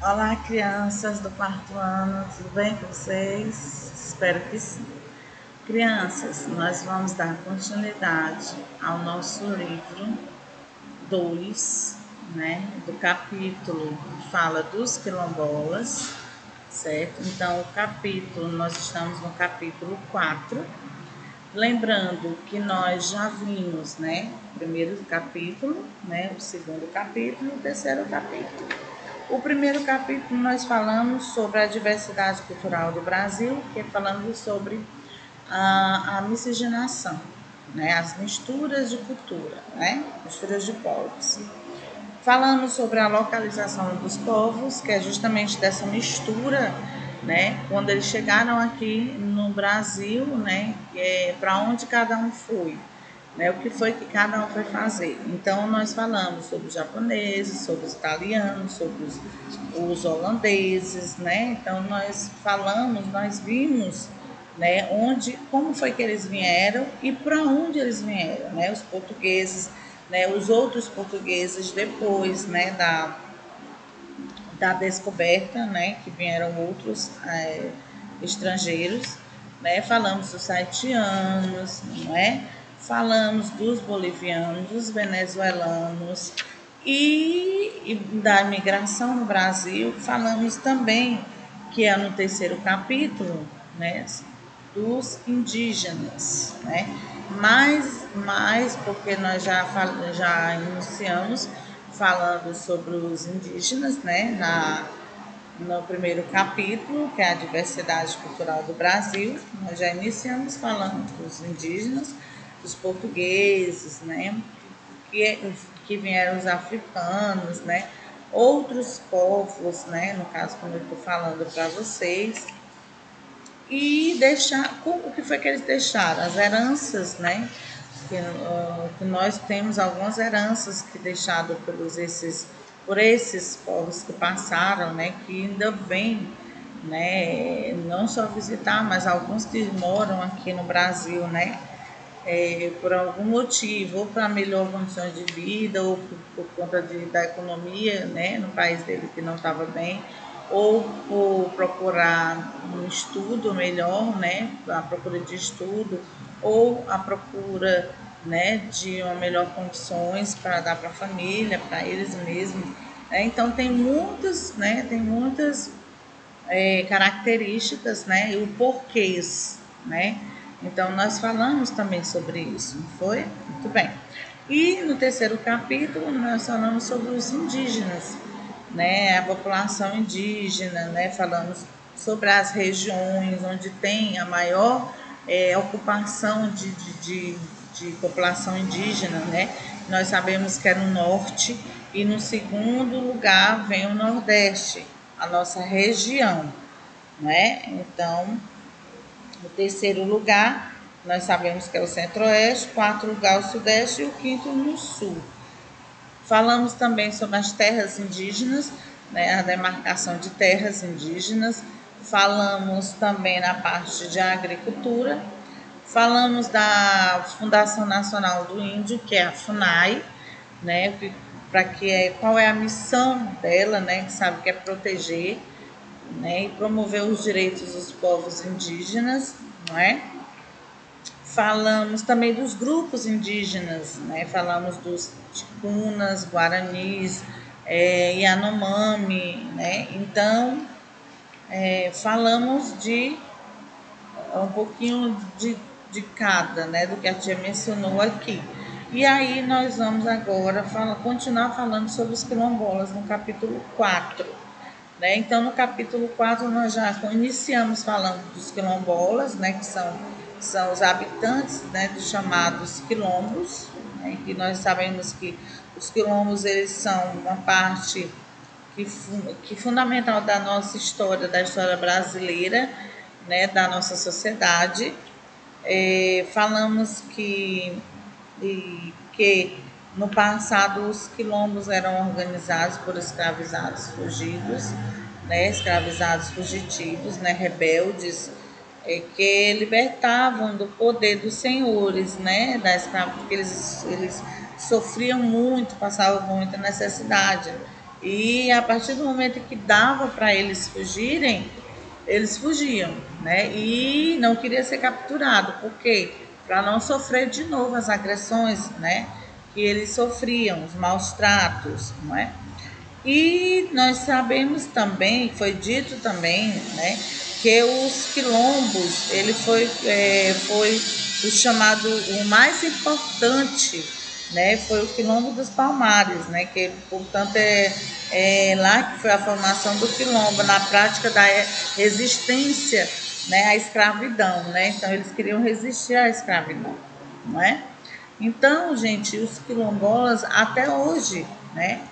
Olá, crianças do quarto ano, tudo bem com vocês? Espero que sim. Crianças, nós vamos dar continuidade ao nosso livro 2, né, do capítulo que fala dos quilombolas, certo? Então, nós estamos no capítulo 4. Lembrando que nós já vimos, né, o primeiro capítulo, né, o segundo capítulo e o terceiro capítulo. O primeiro capítulo nós falamos sobre a diversidade cultural do Brasil, que é falando sobre a miscigenação, né, as misturas de cultura, né, misturas de povos. Falamos sobre a localização dos povos, que é justamente dessa mistura, né, quando eles chegaram aqui no Brasil, né, para onde cada um foi, né, o que foi que cada um foi fazer. Então, nós falamos sobre os japoneses, sobre os italianos, sobre os holandeses, né, então nós vimos, né, como foi que eles vieram e para onde eles vieram, né, os portugueses, né, os outros portugueses depois, né, da descoberta, né, que vieram outros estrangeiros, né, falamos dos haitianos, não é? Falamos dos bolivianos, dos venezuelanos e da imigração no Brasil. Falamos também, que é no terceiro capítulo, né, dos indígenas, né? Mais porque nós já iniciamos falando sobre os indígenas, né? No primeiro capítulo, que é a diversidade cultural do Brasil, nós já iniciamos falando dos indígenas, dos portugueses, né? Que vieram os africanos, né? Outros povos, né? No caso, como eu estou falando para vocês, e deixar o que foi que eles deixaram, as heranças, né? Que nós temos algumas heranças que deixado por esses povos que passaram, né? Que ainda vêm, né? Não só visitar, mas alguns que moram aqui no Brasil, né? Por algum motivo, ou para melhor condições de vida, ou por conta da economia, né, no país dele que não estava bem, ou por procurar um estudo melhor, né, a procura de estudo, ou a procura, né, de uma melhor condições para dar para a família, para eles mesmos. Então tem muitas características, né, e o porquês, né? Então nós falamos também sobre isso, não foi? Muito bem. E no terceiro capítulo nós falamos sobre os indígenas, né, a população indígena, né, falamos sobre as regiões onde tem a maior ocupação de população indígena, né? Nós sabemos que é no norte e no segundo lugar vem o nordeste, a nossa região, né? Então, o terceiro lugar nós sabemos que é o centro-oeste, quarto lugar o sudeste e o quinto no sul. Falamos também sobre as terras indígenas, né, a demarcação de terras indígenas. Falamos também na parte de agricultura. Falamos da Fundação Nacional do Índio, que é a FUNAI, né, qual é a missão dela, né, que sabe que é proteger, né, e promover os direitos dos povos indígenas, não é? Falamos também dos grupos indígenas, né? Falamos dos ticunas, guaranis, Yanomami, né? Então, falamos de um pouquinho de cada, né? Do que a tia mencionou aqui. E aí nós vamos agora continuar falando sobre os quilombolas no capítulo 4. Né? Então, no capítulo 4, nós já iniciamos falando dos quilombolas, né? Que são os habitantes, né? Dos chamados quilombos, né? Que nós sabemos que os quilombos eles são uma parte que fundamental da nossa história, da história brasileira, né? Da nossa sociedade. Falamos que no passado os quilombos eram organizados por escravizados fugidos, né, escravizados fugitivos, né, rebeldes, que libertavam do poder dos senhores, né, da escravidão, porque eles sofriam muito, passavam muita necessidade. E a partir do momento que dava para eles fugirem, eles fugiam, né? E não queria ser capturado, porque para não sofrer de novo as agressões, né? Que eles sofriam, os maus tratos, não é? E nós sabemos também, foi dito também, né, que os quilombos, ele foi o chamado, o mais importante, né, foi o quilombo dos Palmares, né, que portanto é lá que foi a formação do quilombo, na prática da resistência, né, à escravidão, né, então eles queriam resistir à escravidão, não é? Então, gente, os quilombolas até hoje, né?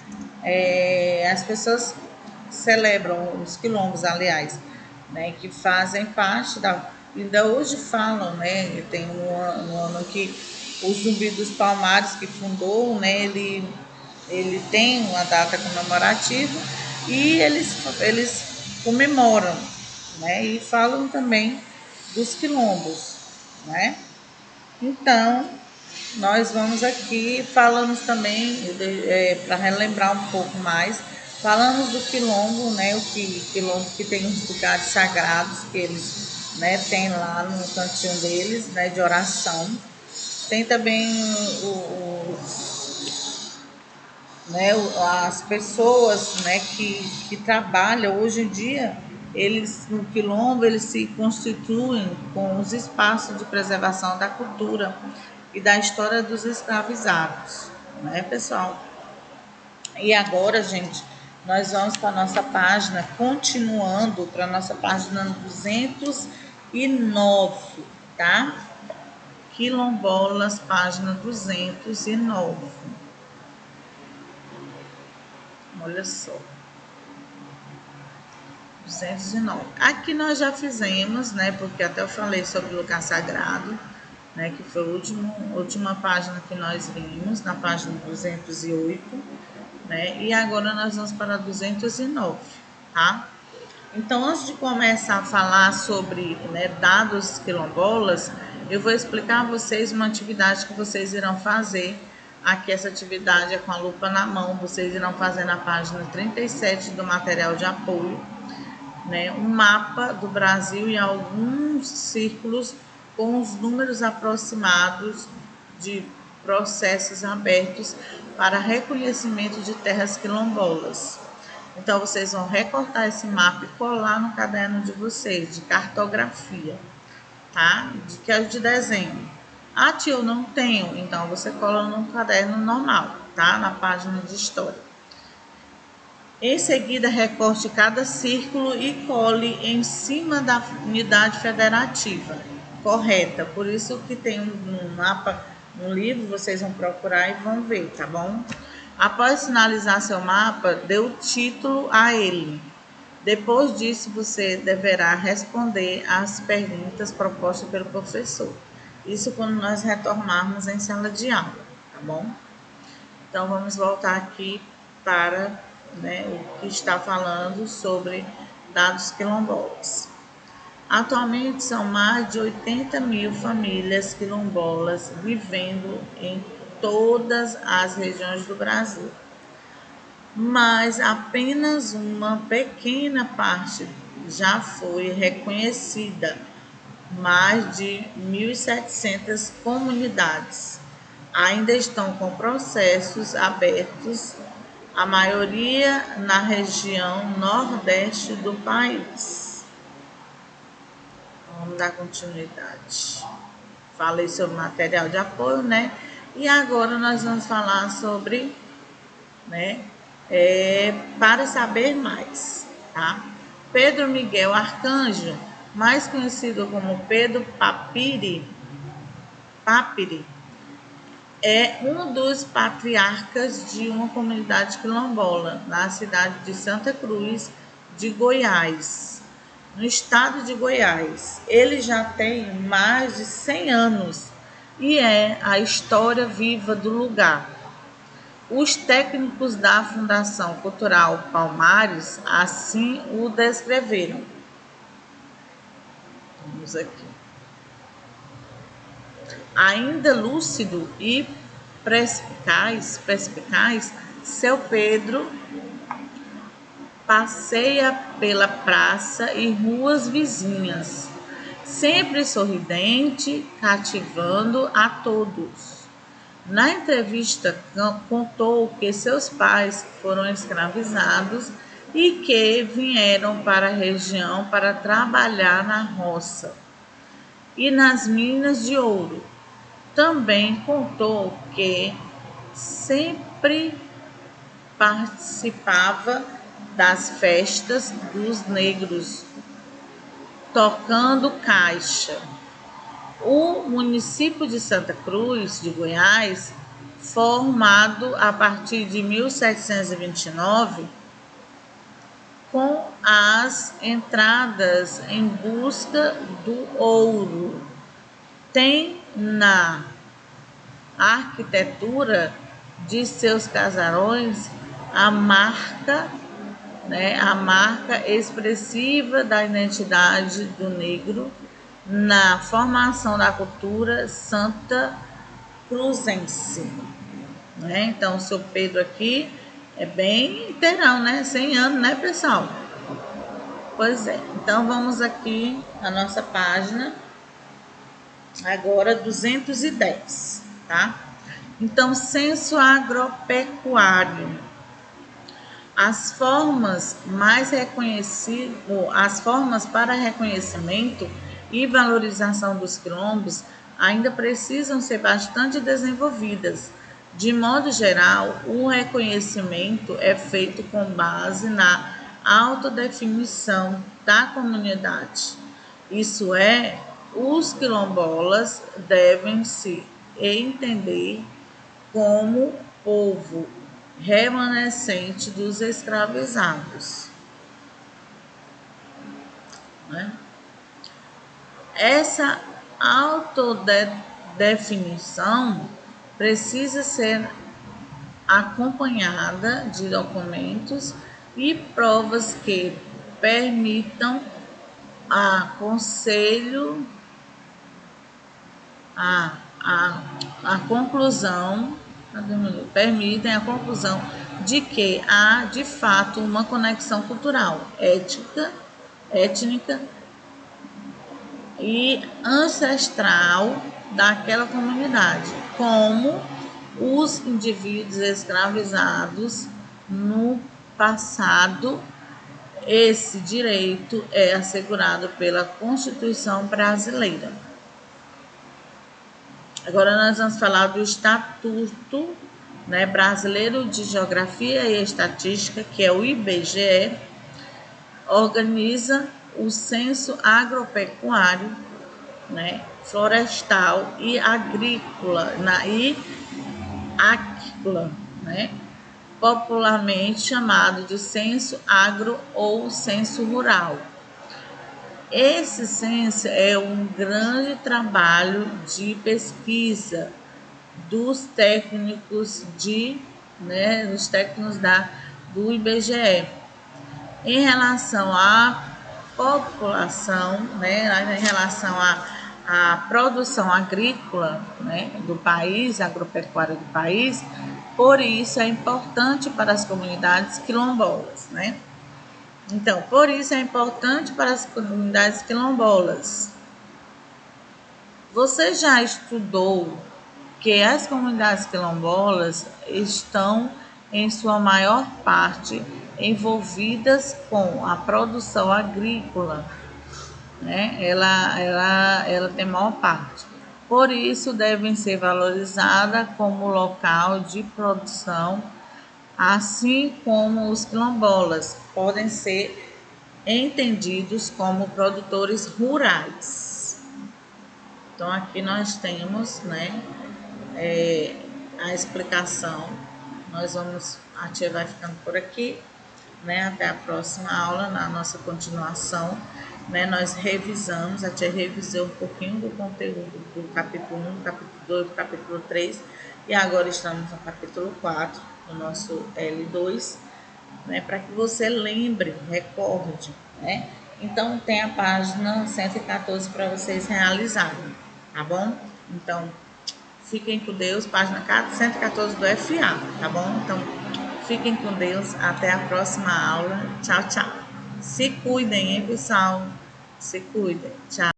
As pessoas celebram os quilombos, aliás, né? Que fazem parte da. Ainda hoje falam, né? Tem um ano que o Zumbi dos Palmares, que fundou, né? Ele tem uma data comemorativa e eles comemoram, né? E falam também dos quilombos, né? Então, nós vamos aqui, falamos também, para relembrar um pouco mais, falamos do quilombo, né? Quilombo que tem os lugares sagrados que eles, né, têm lá no cantinho deles, né, de oração. Tem também né, as pessoas, né, que trabalham hoje em dia, eles no quilombo eles se constituem com os espaços de preservação da cultura e da história dos escravizados, né, pessoal? E agora, gente, nós vamos para a nossa página, continuando para a nossa página 209, tá? Quilombolas, página 209. Olha só. 209. Aqui nós já fizemos, né? Porque até eu falei sobre o lugar sagrado, né? Que foi a última página que nós vimos, na página 208, né? E agora nós vamos para 209, tá? Então, antes de começar a falar sobre, né, dados quilombolas, eu vou explicar a vocês uma atividade que vocês irão fazer. Aqui essa atividade é com a lupa na mão, vocês irão fazer na página 37 do material de apoio, né, um mapa do Brasil e alguns círculos com os números aproximados de processos abertos para reconhecimento de terras quilombolas. Então, vocês vão recortar esse mapa e colar no caderno de vocês, de cartografia, tá? Que é o de desenho. Ah, tio, eu não tenho. Então, você cola no caderno normal, tá? Na página de história. Em seguida, recorte cada círculo e cole em cima da unidade federativa correta. Por isso que tem um mapa, um livro, vocês vão procurar e vão ver, tá bom? Após finalizar seu mapa, dê o título a ele. Depois disso, você deverá responder às perguntas propostas pelo professor. Isso quando nós retornarmos em sala de aula, tá bom? Então, vamos voltar aqui para, né, o que está falando sobre dados quilombolas. Atualmente, são mais de 80 mil famílias quilombolas vivendo em todas as regiões do Brasil. Mas apenas uma pequena parte já foi reconhecida, mais de 1.700 comunidades ainda estão com processos abertos, a maioria na região nordeste do país. Vamos dar continuidade. Falei sobre material de apoio, né? E agora nós vamos falar sobre, né, para saber mais, tá? Pedro Miguel Arcanjo, mais conhecido como Pedro Papiri, é um dos patriarcas de uma comunidade quilombola na cidade de Santa Cruz de Goiás, no estado de Goiás. Ele já tem mais de 100 anos e é a história viva do lugar. Os técnicos da Fundação Cultural Palmares assim o descreveram. Vamos aqui. Ainda lúcido e perspicaz, seu Pedro passeia pela praça e ruas vizinhas, sempre sorridente, cativando a todos. Na entrevista, contou que seus pais foram escravizados e que vieram para a região para trabalhar na roça e nas minas de ouro. Também contou que sempre participava das festas dos negros, tocando caixa. O município de Santa Cruz de Goiás, formado a partir de 1729, com as entradas em busca do ouro, tem na arquitetura de seus casarões a marca expressiva da identidade do negro na formação da cultura santa cruzense. Então, o seu Pedro aqui é bem inteirão, 100 anos, pessoal? Pois é. Então, vamos aqui na nossa página, agora 210, tá? Então, censo agropecuário. As formas para reconhecimento e valorização dos quilombos ainda precisam ser bastante desenvolvidas. De modo geral, o reconhecimento é feito com base na autodefinição da comunidade. Isso é, os quilombolas devem se entender como povo remanescente dos escravizados. Essa autodefinição precisa ser acompanhada de documentos e provas que permitam a conclusão de que há de fato uma conexão cultural, étnica e ancestral daquela comunidade, como os indivíduos escravizados no passado. Esse direito é assegurado pela Constituição brasileira. Agora nós vamos falar do Estatuto Brasileiro de Geografia e Estatística, que é o IBGE, organiza o censo agropecuário, florestal e agrícola, popularmente chamado de censo agro ou censo rural. Esse censo é um grande trabalho de pesquisa dos técnicos do IBGE em relação à população, em relação à produção agrícola do país, agropecuária do país. Por isso é importante para as comunidades quilombolas, Então, por isso é importante para as comunidades quilombolas. Você já estudou que as comunidades quilombolas estão, em sua maior parte, envolvidas com a produção agrícola, Ela tem maior parte. Por isso, devem ser valorizadas como local de produção, assim como os quilombolas podem ser entendidos como produtores rurais. Então, aqui nós temos a explicação. A tia vai ficando por aqui, até a próxima aula, na nossa continuação. Nós revisamos, a tia revisou um pouquinho do conteúdo do capítulo 1, do capítulo 2, do capítulo 3, e agora estamos no capítulo 4, no nosso L2, para que você lembre, recorde, Então, tem a página 114 para vocês realizarem, tá bom? Então, fiquem com Deus, página 114 do FA, tá bom? Então, Fiquem com Deus. Até a próxima aula. Tchau, tchau. Se cuidem, hein, pessoal? Se cuidem. Tchau.